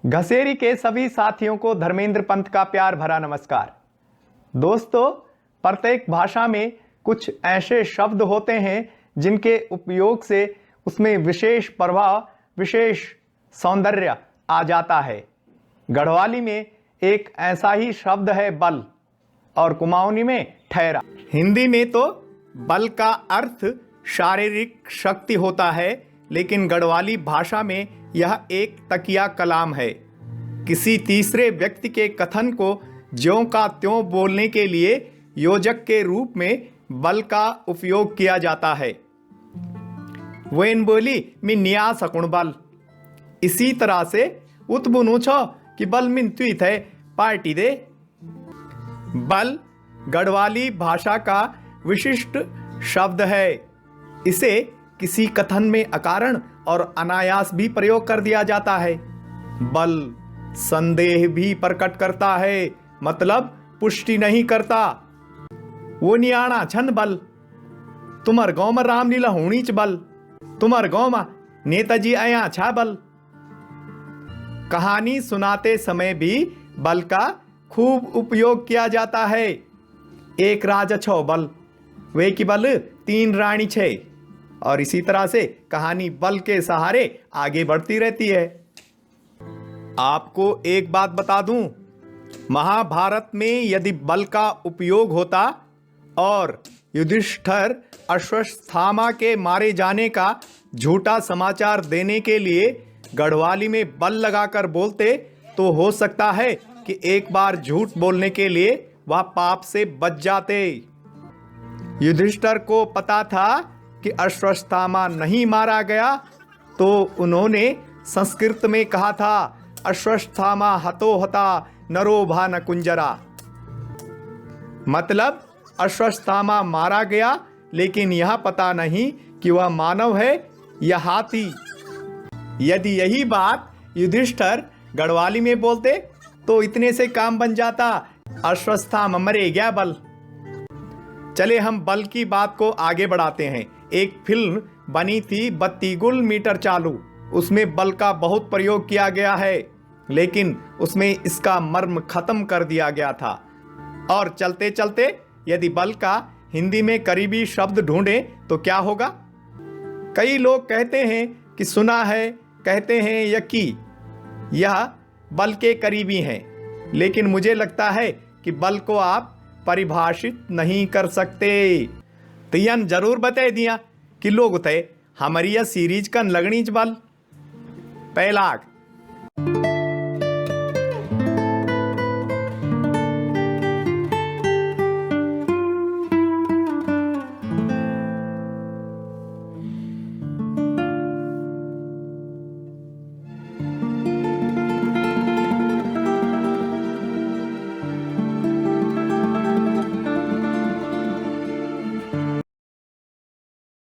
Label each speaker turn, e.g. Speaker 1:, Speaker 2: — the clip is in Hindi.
Speaker 1: घसेरी के सभी साथियों को धर्मेंद्र पंत का प्यार भरा नमस्कार। दोस्तों, प्रत्येक भाषा में कुछ ऐसे शब्द होते हैं जिनके उपयोग से उसमें विशेष प्रभाव, विशेष सौंदर्य आ जाता है। गढ़वाली में एक ऐसा ही शब्द है बल, और कुमाऊनी में ठहरा। हिंदी में तो बल का अर्थ शारीरिक शक्ति होता है, लेकिन गढ़वाली भाषा में यह एक तकिया कलाम है। किसी तीसरे व्यक्ति के कथन को ज्यों का त्यों बोलने के लिए योजक के रूप में बल का उपयोग किया जाता है। वेन बोली मी निया सकुण बल। इसी तरह से उत्बुनु छो कि बल मिन त्वित है पार्टी दे। बल गढ़वाली भाषा का विशिष्ट शब्द है। इसे किसी कथन में अकारण और अनायास भी प्रयोग कर दिया जाता है। बल संदेह भी प्रकट करता है, मतलब पुष्टि नहीं करता। वो नियाणा छन बल, तुम्हार गांव में रामलीला होनी च बल, तुम्हार गांव में नेताजी आया छा बल। कहानी सुनाते समय भी बल का खूब उपयोग किया जाता है। एक राजा छो बल, वे की बल 3 रानी छे। और इसी तरह से कहानी बल के सहारे आगे बढ़ती रहती है। आपको एक बात बता दूं, महाभारत में यदि बल का उपयोग होता और युधिष्ठिर अश्वत्थामा के मारे जाने का झूठा समाचार देने के लिए गढ़वाली में बल लगाकर बोलते, तो हो सकता है कि एक बार झूठ बोलने के लिए वह पाप से बच जाते। युधिष्ठिर को पता था कि अश्वत्थामा नहीं मारा गया, तो उन्होंने संस्कृत में कहा था, अश्वत्थामा हतो हता नरो भा न कुंजरा। मतलब अश्वत्थामा मारा गया, लेकिन यह पता नहीं कि वह मानव है या हाथी। यदि यही बात युधिष्ठिर गढ़वाली में बोलते तो इतने से काम बन जाता, अश्वत्थामा मरे गया बल। चले हम बल की बात को आगे बढ़ाते हैं। एक फिल्म बनी थी 32 गुल मीटर चालू, उसमें बल का बहुत प्रयोग किया गया है, लेकिन उसमें इसका मर्म खत्म कर दिया गया था। और चलते चलते यदि बल का हिंदी में करीबी शब्द ढूंढें तो क्या होगा? कई लोग कहते हैं कि सुना है, कहते हैं यकी, यह बल के करीबी हैं, लेकिन मुझे लगता है कि बल को आप परिभाषित नहीं कर सकते। तियन जरूर बता दिया कि लोग थे हमारी यह सीरीज कन लगनी च बल। पहला